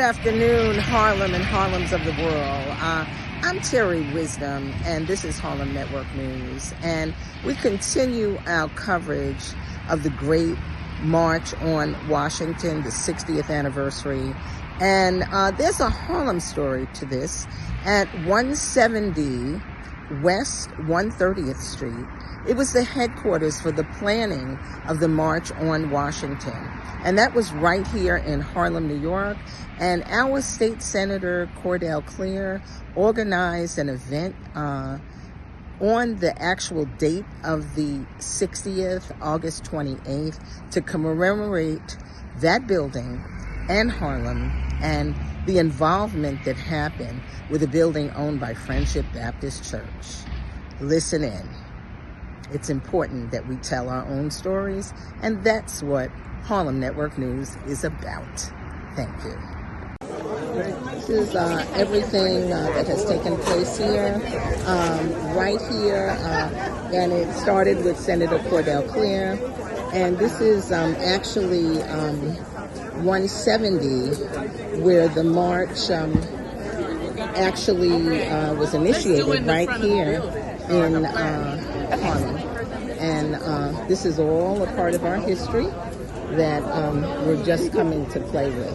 afternoon, Harlem and Harlems of the world. I'm Terry Wisdom, and this is Harlem Network News. And we continue our coverage of the great March on Washington, the 60th anniversary. And there's a Harlem story to this. At 170 West 130th Street, it was the headquarters for the planning of the March on Washington. And that was right here in Harlem, New York. And our State Senator Cordell Cleare organized an event on the actual date of the 60th, August 28th, to commemorate that building and Harlem and the involvement that happened with a building owned by Friendship Baptist Church. Listen in. It's important that we tell our own stories, and that's what Harlem Network News is about. Thank you. This is everything that has taken place here, right here, and it started with Senator Cordell Cleare, and this is actually 170, where the march actually was initiated right here in Harlem. And this is all a part of our history that we're just coming to play with.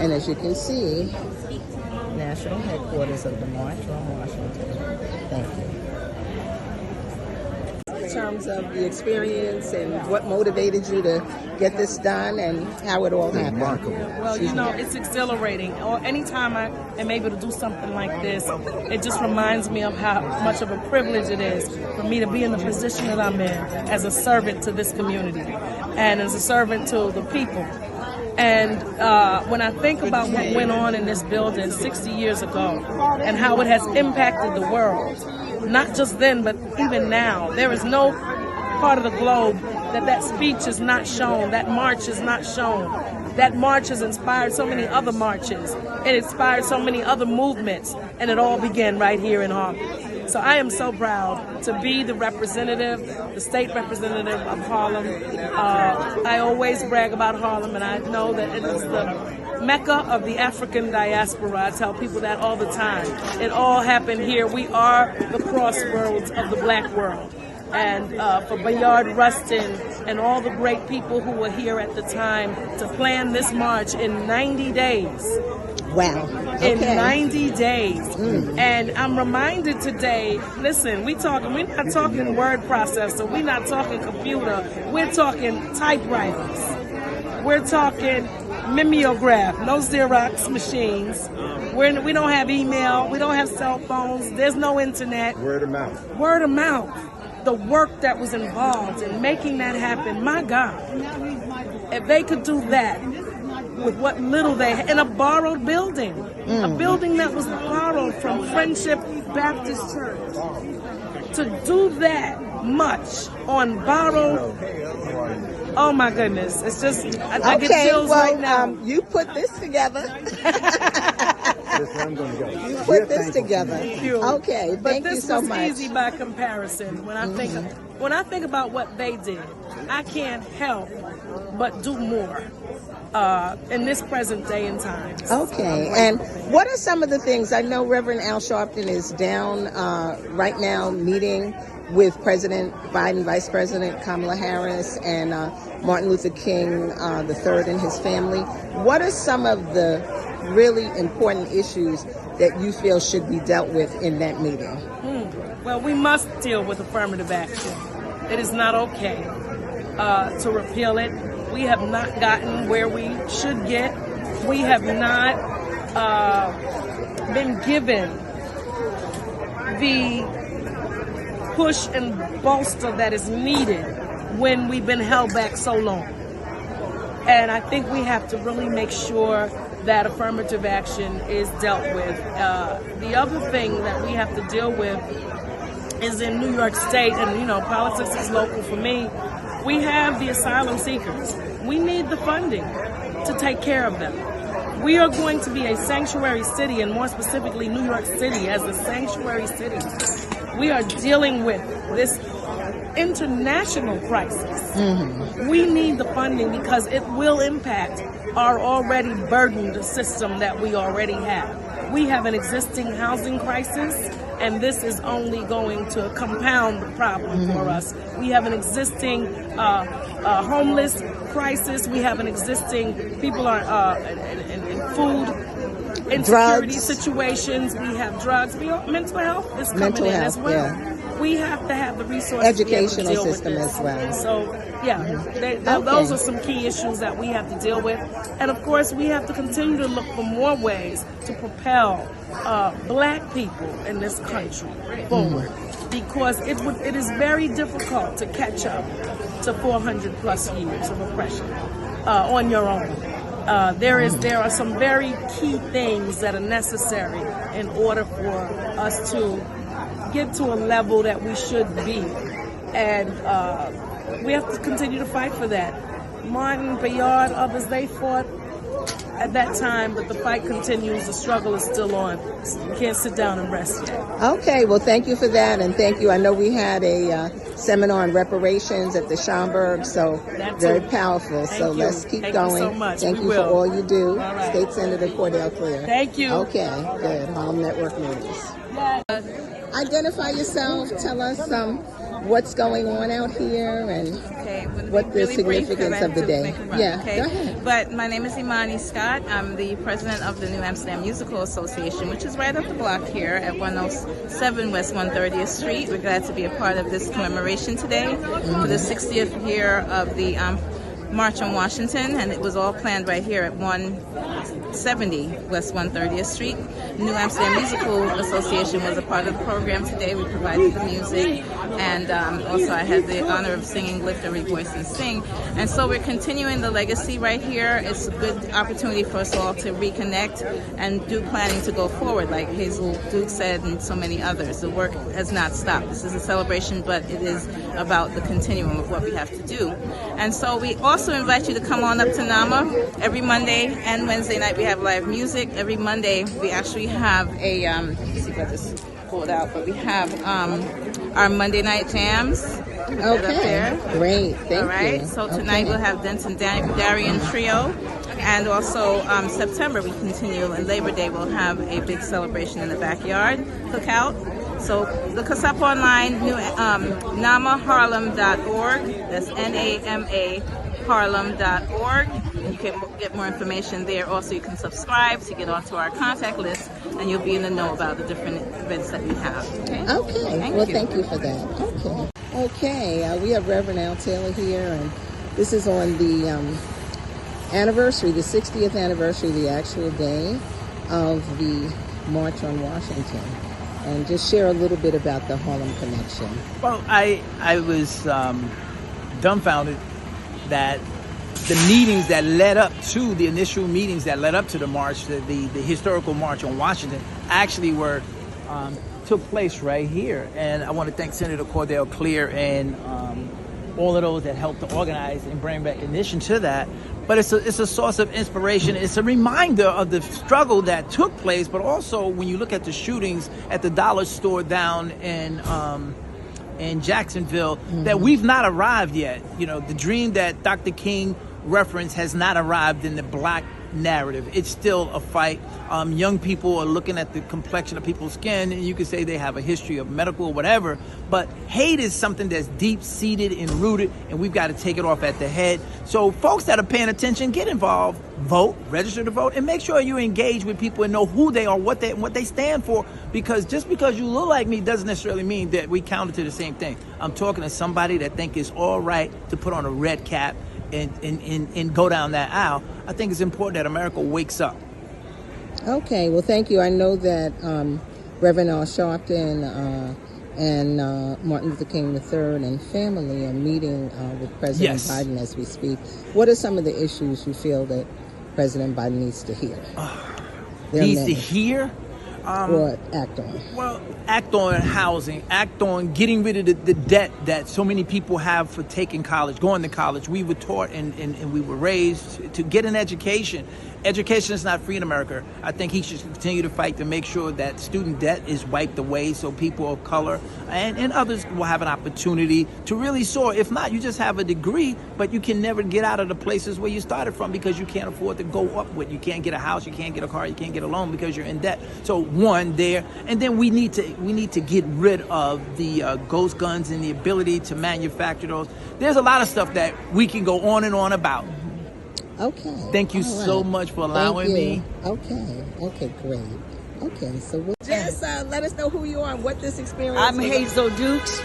And as you can see, national headquarters of the March on Washington. Thank you. In terms of the experience and what motivated you to get this done and how it all happened. Remarkable. Well, it's exhilarating. Or anytime I am able to do something like this, it just reminds me of how much of a privilege it is for me to be in the position that I'm in as a servant to this community and as a servant to the people. And when I think about what went on in this building 60 years ago and how it has impacted the world, not just then, but even now, there is no part of the globe that speech is not shown, that march is not shown. That march has inspired so many other marches. It inspired so many other movements, and it all began right here in Harlem. So I am so proud to be the representative, the state representative of Harlem. I always brag about Harlem, and I know that it is the Mecca of the African diaspora. I tell people that all the time. It all happened here. We are the crossroads of the black world. And for Bayard Rustin and all the great people who were here at the time to plan this march in 90 days. Wow. Okay. In 90 days. And I'm reminded today, listen, we're not talking word processor, we're not talking computer, we're talking typewriters. We're talking mimeograph, no Xerox machines. We don't have email, we don't have cell phones, there's no internet. Word of mouth. Word of mouth. The work that was involved in making that happen, my God. If they could do that with what little they had in a borrowed building, a building that was borrowed from Friendship Baptist Church, to do that much on borrowed, oh my goodness, it's just, I get chills right now. You put this together. I'm going to go. You put this together. Okay, thank you so much. But this was easy by comparison. When I think about what they did, I can't help but do more in this present day and time. Okay, and what are some of the things? I know Reverend Al Sharpton is down right now meeting with President Biden, Vice President Kamala Harris, and Martin Luther King III and his family. What are some of the really important issues that you feel should be dealt with in that meeting? Well, we must deal with affirmative action. It is not okay to repeal it. We have not gotten where we should get. We have not been given the push and bolster that is needed when we've been held back so long. And I think we have to really make sure that affirmative action is dealt with. The other thing that we have to deal with is in New York State, and politics is local for me, we have the asylum seekers. We need the funding to take care of them. We are going to be a sanctuary city, and more specifically New York City as a sanctuary city we are dealing with this international crisis. We need the funding because it will impact our already burdened system that we already have. We have an existing housing crisis, and this is only going to compound the problem for us. We have an existing homeless crisis. We have an existing people are in food insecurity situations. We have drugs. Mental health is coming in as well. Yeah. We have to have the resources educational to deal system with this. as well. So, those are some key issues that we have to deal with. And of course, we have to continue to look for more ways to propel Black people in this country forward. Because it is very difficult to catch up to 400 plus years of oppression on your own. There are some very key things that are necessary in order for us to get to a level that we should be, and we have to continue to fight for that. Martin, Bayard, others, they fought at that time, but the fight continues. The struggle is still on. You can't sit down and rest yet. Okay, well, thank you for that, and thank you. I know we had a seminar on reparations at the Schomburg, so very powerful. So let's keep going. Thank you so much. Thank you for all you do. All right. State Senator Cordell Cleare. Thank you. Okay, good. Harlem Network News. Identify yourself. Tell us what's going on out here and what the significance of the day. Yeah, go ahead. But my name is Imani Scott. I'm the president of the New Amsterdam Musical Association, which is right up the block here at 107 West 130th Street. We're glad to be a part of this commemoration today for the 60th year of the March on Washington, and it was all planned right here at 170 West 130th Street. New Amsterdam Musical Association was a part of the program today. We provided the music, and also I had the honor of singing Lift Every Voice and Sing. And so we're continuing the legacy right here. It's a good opportunity for us all to reconnect and do planning to go forward, like Hazel Duke said and so many others. The work has not stopped. This is a celebration, but it is about the continuum of what we have to do. And so we also invite you to come on up to NAMA. Every Monday and Wednesday night we have live music. Every Monday we actually have a, let's see if I just pull it out, but we have our Monday night jams. Okay, great, thank you. All right, so tonight we'll have Denton Darien Trio. And also September we continue, and Labor Day we'll have a big celebration in the backyard cookout. So look us up online, namaharlem.org. That's NAMA Harlem.org. You can get more information there. Also, you can subscribe to get onto our contact list, and you'll be in the know about the different events that we have. Okay. Thank you for that. Okay. We have Reverend Al Taylor here, and this is on the anniversary, the 60th anniversary, the actual day of the March on Washington. And just share a little bit about the Harlem Connection. Well, I was dumbfounded that the meetings that led up to the initial meetings that led up to the march, the historical March on Washington, actually took place right here. And I want to thank Senator Cordell Cleare and all of those that helped to organize and bring recognition to that. But it's a source of inspiration. It's a reminder of the struggle that took place, but also when you look at the shootings at the dollar store down in Jacksonville, that we've not arrived yet. You know, the dream that Dr. King referenced has not arrived in the Black narrative. It's still a fight. Young people are looking at the complexion of people's skin, and you could say they have a history of medical or whatever, but hate is something that's deep-seated and rooted, and we've got to take it off at the head. So folks that are paying attention, get involved, vote, register to vote, and make sure you engage with people and know who they are, what they stand for, because just because you look like me doesn't necessarily mean that we counter to the same thing. I'm talking to somebody that think it's all right to put on a red cap and go down that aisle. I think it's important that America wakes up. Okay, well, thank you. I know that Reverend Al Sharpton and Martin Luther King III and family are meeting with President Biden as we speak. What are some of the issues you feel that President Biden needs to hear? Needs to hear? or act on? Well, act on housing, act on getting rid of the debt that so many people have for taking college, going to college. We were taught and we were raised to get an education. Education is not free in America. I think he should continue to fight to make sure that student debt is wiped away so people of color and others will have an opportunity to really soar. If not, you just have a degree, but you can never get out of the places where you started from because you can't afford to go upward. You can't get a house, you can't get a car, you can't get a loan because you're in debt. So one there, and then we need to get rid of the ghost guns and the ability to manufacture those. There's a lot of stuff that we can go on and on about. Okay. Thank you so much for allowing me. Okay, great. Okay, so just let us know who you are and what this experience is. I'm Hazel Dukes.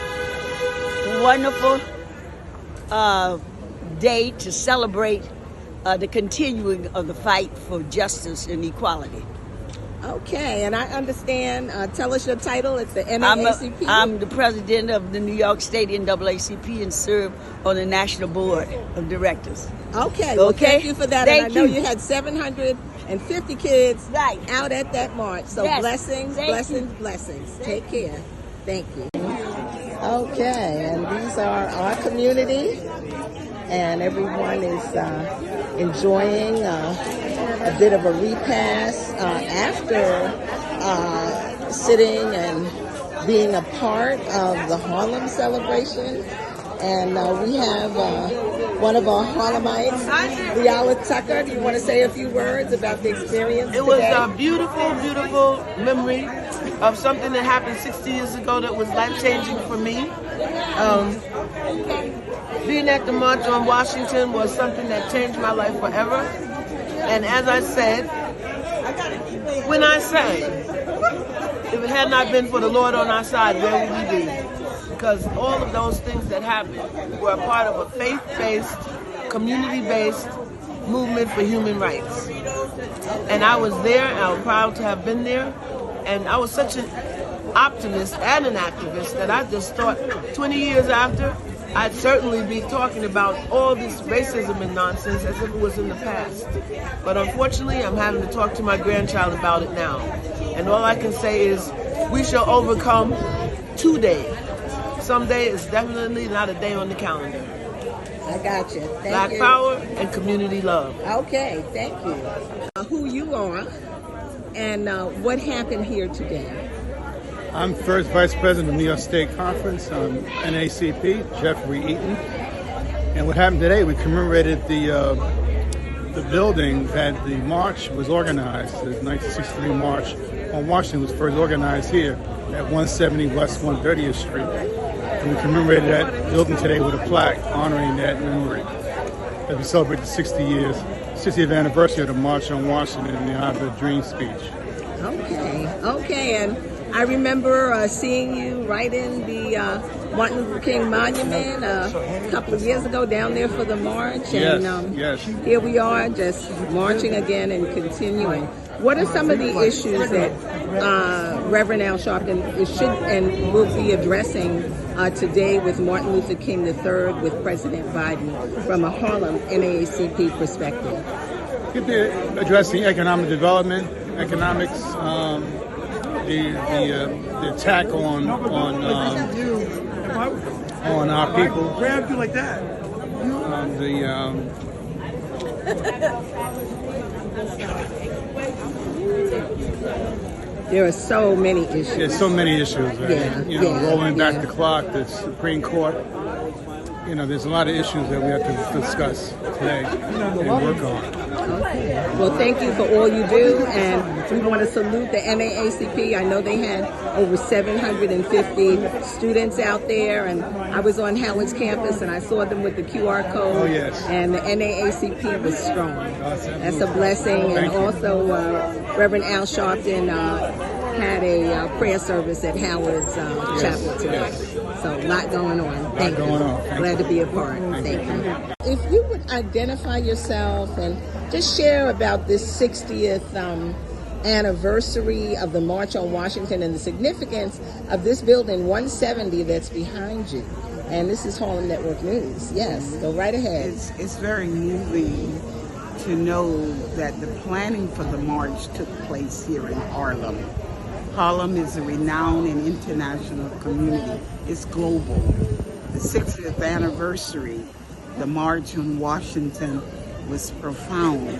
Wonderful day to celebrate the continuing of the fight for justice and equality. Okay, and I understand, tell us your title. It's the NAACP. I'm the president of the New York State NAACP and serve on the National Board of Directors. Okay, well, thank you for that. Thank and I know you. you had 750 kids out at that march. So Yes. blessings, Thank blessings, you. blessings. Take care. Thank you. Okay, and these are our community, and everyone is enjoying a bit of a repast after sitting and being a part of the Harlem celebration. And we have one of our Harlemites, Leala Tucker. Do you want to say a few words about the experience It was today? a beautiful, beautiful memory of something that happened 60 years ago that was life-changing for me. Being at the March on Washington was something that changed my life forever. And as I said, when I sang, if it had not been for the Lord on our side, where would we be? Because all of those things that happened were a part of a faith-based, community-based movement for human rights. And I was there, and I was proud to have been there. And I was such an optimist and an activist that I just thought 20 years after, I'd certainly be talking about all this racism and nonsense as if it was in the past. But unfortunately, I'm having to talk to my grandchild about it now. And all I can say is, we shall overcome today. Someday is definitely not a day on the calendar. I got you. Thank Black you. power and community love. Okay, thank you. Who you are and what happened here today? I'm first Vice President of New York State Conference, NAACP, Jeffrey Eaton. And what happened today, we commemorated the building that the march was organized. The 1963 March on Washington was first organized here at 170 West 130th Street. And we commemorated that building today with a plaque honoring that memory as we celebrate the 60th anniversary of the March on Washington and the I Have a Dream speech. Okay, and I remember seeing you right in the Martin Luther King Monument a couple of years ago down there for the march. Yes, And yes. Here we are just marching again and continuing. What are some of the issues that Reverend Al Sharpton should and will be addressing today with Martin Luther King III with President Biden from a Harlem NAACP perspective? Could be addressing economic development, economics, the attack on our people. Grab you like that. There are so many issues. There's so many issues. Rolling back the clock, the Supreme Court. There's a lot of issues that we have to discuss today and work on. Okay. Well, thank you for all you do, and we want to salute the NAACP. I know they had over 750 students out there, and I was on Howard's campus, and I saw them with the QR code. Oh, yes. And the NAACP was strong. Awesome. That's a blessing. And also, Reverend Al Sharpton had a prayer service at Howard's chapel today. Yes. So a lot going on. Thank you. Glad to be a part. Thank you. If you would identify yourself and just share about this 60th anniversary of the March on Washington and the significance of this building 170 that's behind you. And this is Harlem Network News. Yes, go right ahead. It's very moving to know that the planning for the march took place here in Harlem. Harlem is a renowned and international community. It's global. The 60th anniversary, the March on Washington, was profound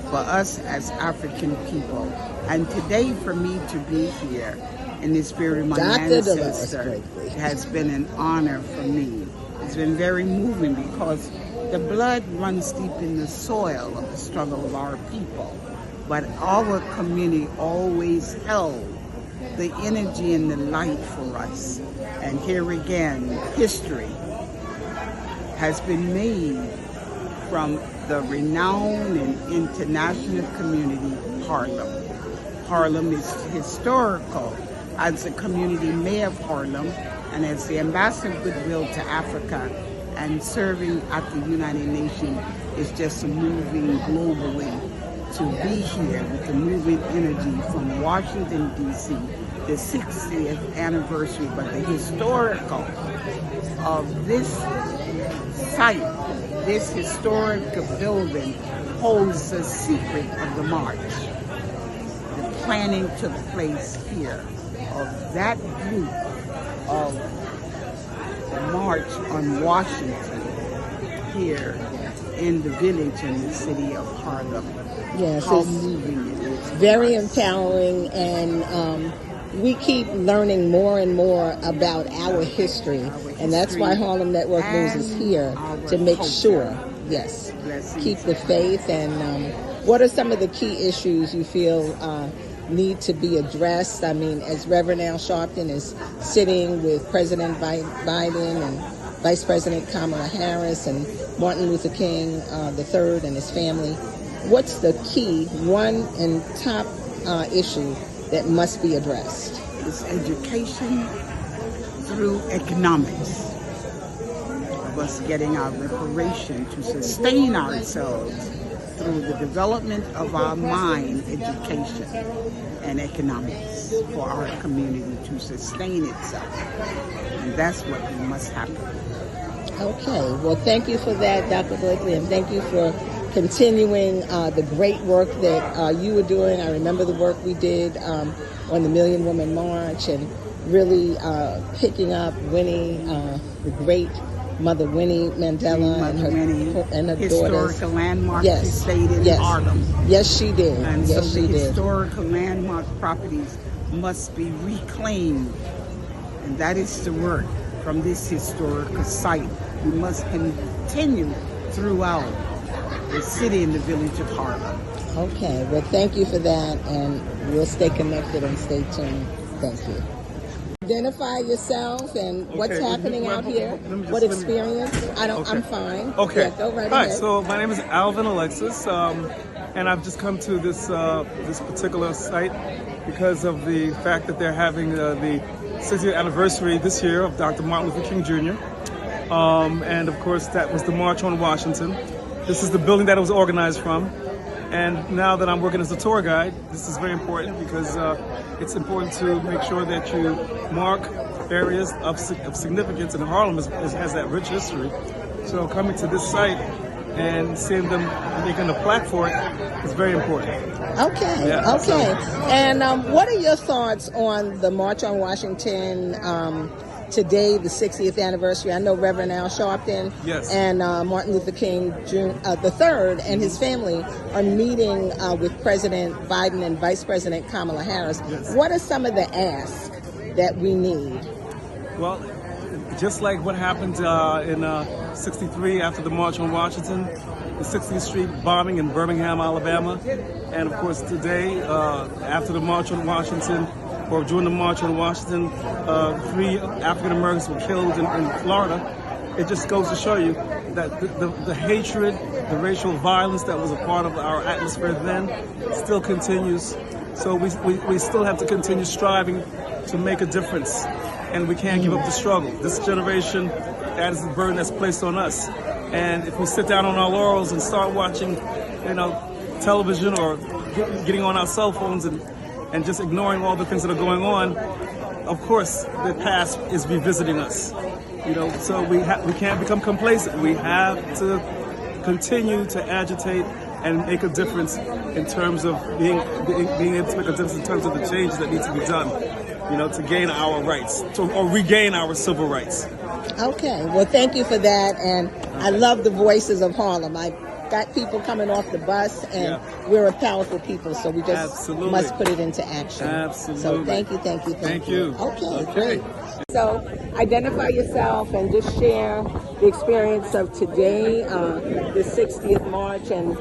for us as African people. And today, for me to be here in the spirit of my ancestor has been an honor for me. It's been very moving because the blood runs deep in the soil of the struggle of our people. But our community always held the energy and the light for us. And here again, history has been made from the renowned and international community, Harlem. Harlem is historical as a community mayor of Harlem and as the ambassador of goodwill to Africa, and serving at the United Nations is just moving globally to be here with the moving energy from Washington, D.C., the 60th anniversary, but the historical of this site, this historic building holds the secret of the march. The planning took place here of that group of the March on Washington here in the village in the city of Harlem. Yes, How it's moving it is. very empowering, and we keep learning more and more about our history, and that's why Harlem Network News is here to make sure, yes, keep the faith. And what are some of the key issues you feel need to be addressed? I mean, as Reverend Al Sharpton is sitting with President Biden and Vice President Kamala Harris and Martin Luther King III and his family, what's the key, one and top issue that must be addressed? It's education through economics, of us getting our reparation to sustain ourselves through the development of our mind, education, and economics for our community to sustain itself. And that's what must happen. Okay, well, thank you for that, Dr. Blakely, and thank you for continuing the great work that you were doing. I remember the work we did on the Million Woman March, and really picking up Winnie, the great Mother Winnie Mandela, and her daughters. Historical landmarks she stayed in Harlem. Yes, she did. And yes, so she the did. historical landmark properties must be reclaimed. And that is the work from this historical site. We must continue throughout the city and the village of Harlem. Okay, well, thank you for that, and we'll stay connected and stay tuned. Thank you. Identify yourself and what's happening out here. What experience? I'm fine. Okay. Yeah, go right Hi. ahead. So my name is Alvin Alexis, and I've just come to this particular site because of the fact that they're having the 60th anniversary this year of Dr. Martin Luther King Jr. And of course, that was the March on Washington. This is the building that it was organized from. And now that I'm working as a tour guide, this is very important because it's important to make sure that you mark areas of significance, and Harlem has that rich history. So coming to this site and seeing them making a plaque for it is very important. Okay, Yeah, okay. And what are your thoughts on the March on Washington today, the 60th anniversary? I know Reverend Al Sharpton and Martin Luther King III and his family are meeting with President Biden and Vice President Kamala Harris. What are some of the asks that we need? Well, just like what happened in 63 after the March on Washington, the 60th Street bombing in Birmingham, Alabama, and of course today, after the March on Washington, or during the March on Washington, 3 African Americans were killed in Florida. It just goes to show you that the hatred, the racial violence that was a part of our atmosphere then still continues. So we still have to continue striving to make a difference, and we can't give up the struggle. This generation, that is the burden that's placed on us. And if we sit down on our laurels and start watching, television or getting on our cell phones and just ignoring all the things that are going on, of course, the past is revisiting us. So we can't become complacent. We have to continue to agitate and make a difference in terms of being able to make a difference in terms of the changes that need to be done, to gain our rights, or regain our civil rights. Okay, well, thank you for that, and I love the voices of Harlem. I got people coming off the bus, and we're a powerful people, so we just must put it into action. Absolutely. So thank you. Thank you. Okay, great. So identify yourself and just share the experience of today, the 60th March, and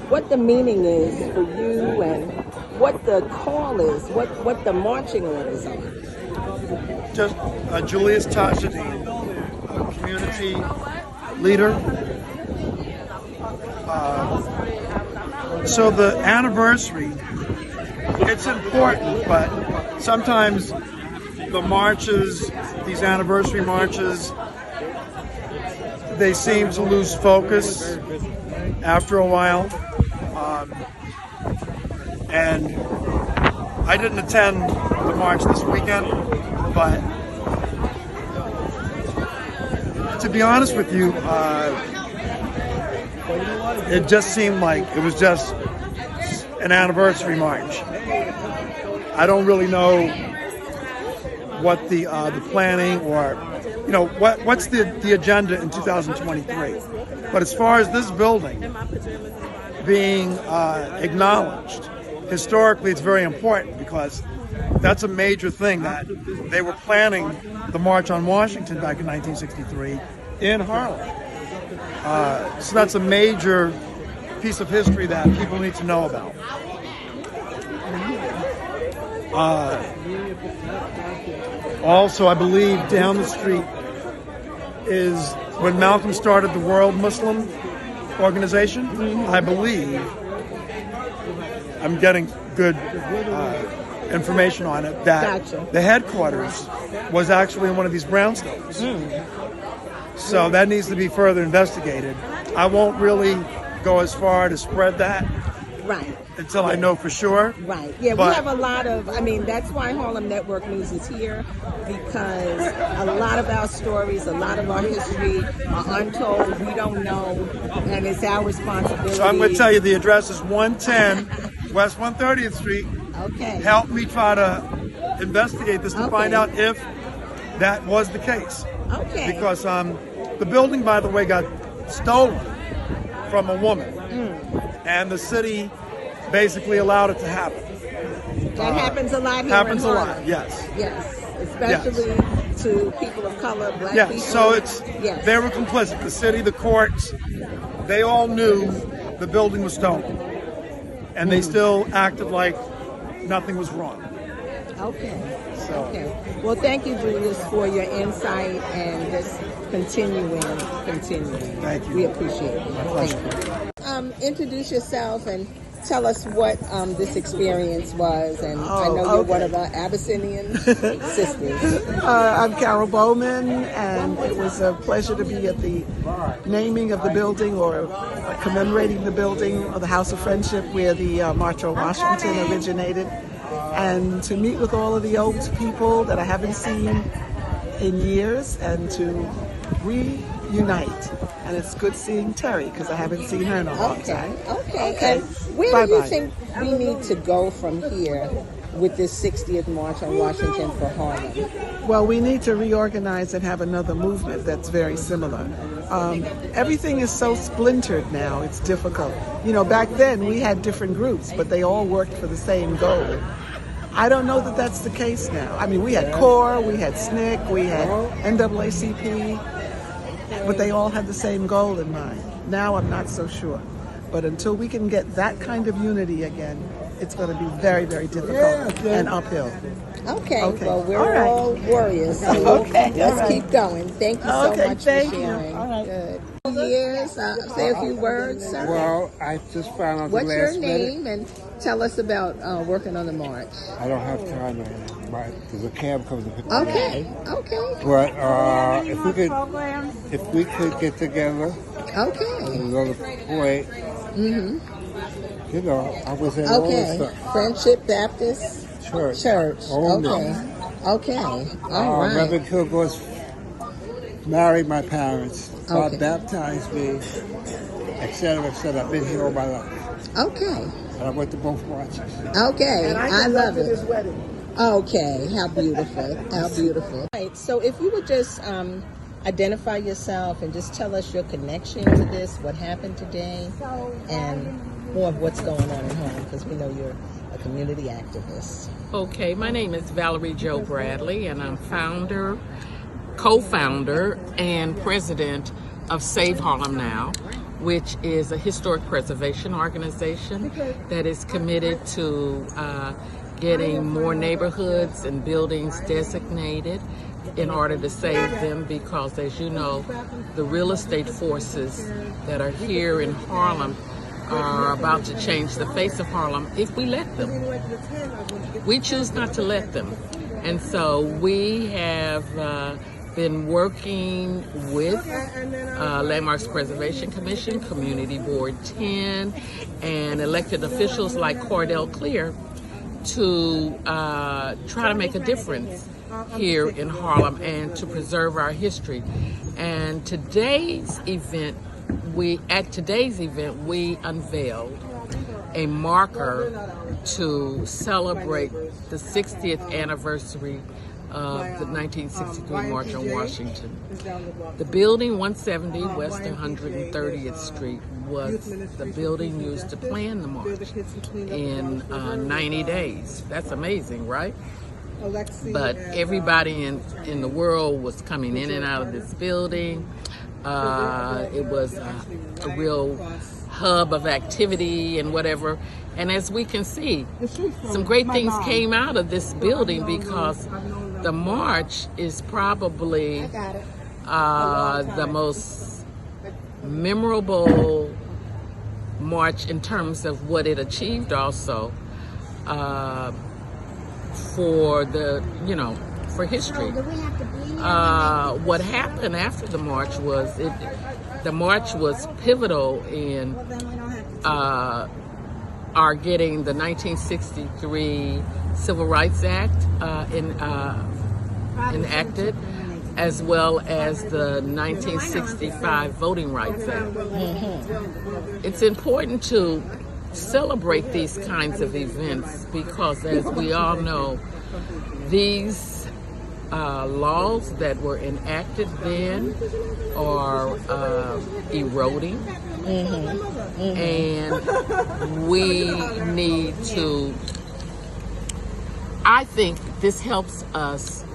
what the meaning is for you, and what the call is, what the marching orders are. Just Julius Tajadine, community leader. So the anniversary, it's important, but sometimes the marches, these anniversary marches, they seem to lose focus after a while. And I didn't attend the march this weekend, but to be honest with you, it just seemed like it was just an anniversary march. I don't really know what the planning, or what's the agenda in 2023. But as far as this building being acknowledged, historically it's very important, because that's a major thing, that they were planning the March on Washington back in 1963 in Harlem. So that's a major piece of history that people need to know about. Also, I believe down the street is when Malcolm started the World Muslim Organization. I believe, I'm getting good information on it, that the headquarters was actually in one of these brownstones. So that needs to be further investigated. I won't really go as far to spread that until I know for sure. Right. Yeah, we have a lot of, that's why Harlem Network News is here, because a lot of our stories, a lot of our history are untold. We don't know, and it's our responsibility. So I'm going to tell you, the address is 110 West 130th Street. Okay. Help me try to investigate this to find out if that was the case. Okay. Because the building, by the way, got stolen from a woman, and the city basically allowed it to happen. That happens a lot here. Happens in a Harlem. lot, yes. Yes, especially to people of color, black people. So they were complicit. The city, the courts, they all knew the building was stolen, and they still acted like nothing was wrong. Okay. Well, thank you, Julius, for your insight and just continuing. Thank you. We appreciate it. Thank you. Introduce yourself and tell us what this experience was. And I know you're one of our Abyssinian sisters. I'm Carol Bowman, and it was a pleasure to be at the naming of the building, or commemorating the building of the House of Friendship, where the March on Washington originated, and to meet with all of the old people that I haven't seen in years, and to reunite. And it's good seeing Terry, because I haven't seen her in a long time. Okay. And where do you think we need to go from here with this 60th March on Washington for Harlem? Well, we need to reorganize and have another movement that's very similar. Everything is so splintered now, it's difficult. Back then we had different groups, but they all worked for the same goal. I don't know that that's the case now. We had CORE, we had SNCC, we had NAACP, but they all had the same goal in mind. Now I'm not so sure. But until we can get that kind of unity again, it's going to be very, very difficult and uphill. Okay. Well, we're all warriors. So let's keep going. Thank you so much for sharing. All right. Good. Years, say a few words, sir. Well, I just found out What's the your last name, minute. and tell us about working on the march. I don't have time right now, because the cab comes to pick me up. Okay. But if we could get together, another point. I was at all this stuff. Friendship Baptist Church. Okay. All right. Reverend Kilgore's married my parents, baptized me, etc., etc. I've been here all my life. Okay. And I went to both marches. Okay. And I love conducted it. his wedding. Okay. How beautiful. How beautiful. Right. So if you would just identify yourself and just tell us your connection to this, what happened today, and more of what's going on in Harlem, because we know you're a community activist. Okay, my name is Valerie Jo Bradley, and I'm founder, co-founder, and president of Save Harlem Now, which is a historic preservation organization that is committed to getting more neighborhoods and buildings designated in order to save them, because, as you know, the real estate forces that are here in Harlem are about to change the face of Harlem if we let them. We choose not to let them. And so we have been working with Landmarks Preservation Commission, Community Board 10, and elected officials like Cordell Cleare to try to make a difference here in Harlem and to preserve our history. And today's event, we unveiled a marker to celebrate the 60th anniversary of the 1963 March on Washington. The building 170 West 130th Street was the building used to plan the march in 90 days. That's amazing, right? But everybody in the world was coming in and out of this building. It was a real hub of activity and whatever. And as we can see, some great things came out of this building, because the march is probably the most memorable march in terms of what it achieved also for the, for history. What happened after the march was the march was pivotal in our getting the 1963 Civil Rights Act enacted, as well as the 1965 Voting Rights Act. It's important to celebrate these kinds of events because, as we all know, these laws that were enacted then are eroding, and we need to, I think this helps us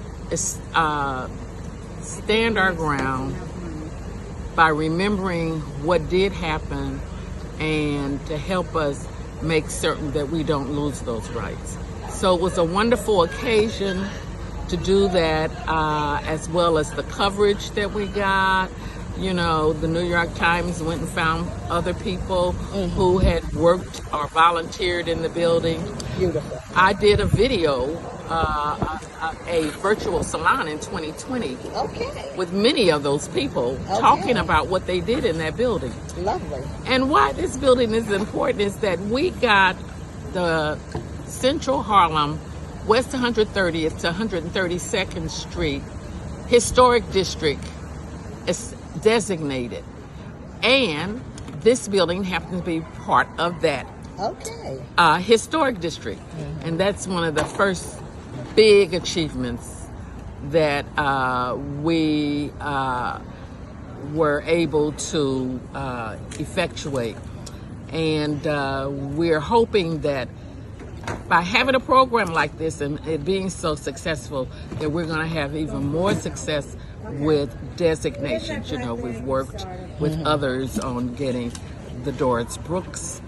stand our ground by remembering what did happen and to help us make certain that we don't lose those rights. So it was a wonderful occasion to do that, as well as the coverage that we got. The New York Times went and found other people who had worked or volunteered in the building. Beautiful. I did a video, a virtual salon in 2020 with many of those people talking about what they did in that building. Lovely. And why this building is important is that we got the Central Harlem, West 130th to 132nd Street Historic District is designated. And this building happens to be part of that historic district. And that's one of the first big achievements that we were able to effectuate. And we're hoping that by having a program like this and it being so successful, that we're going to have even more success with designations. We've worked with others on getting the Doris Brooks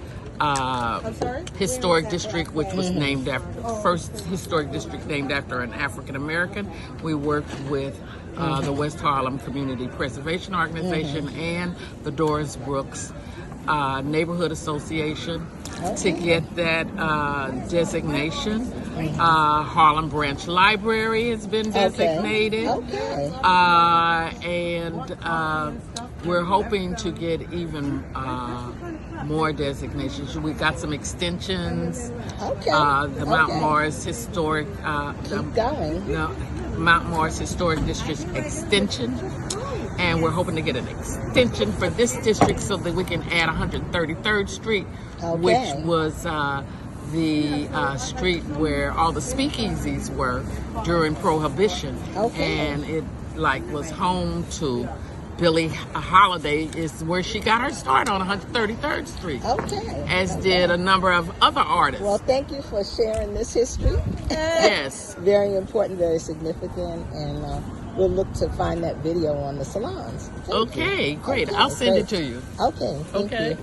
historic district, which was named after first historic district named after an African American. We worked with the West Harlem Community Preservation Organization and the Doris Brooks Neighborhood Association to get that designation. Harlem Branch Library has been designated. And we're hoping to get even more designations. We got some extensions. The Mount Morris Historic Mount Morris Historic District Extension and we're hoping to get an extension for this district so that we can add 133rd Street, which was the street where all the speakeasies were during Prohibition, and it was home to Billie Holiday, is where she got her start on 133rd Street. As did a number of other artists. Well, thank you for sharing this history. Yes. Very important, very significant, and we'll look to find that video on the salons. Okay, great. I'll send it to you. Okay, thank you.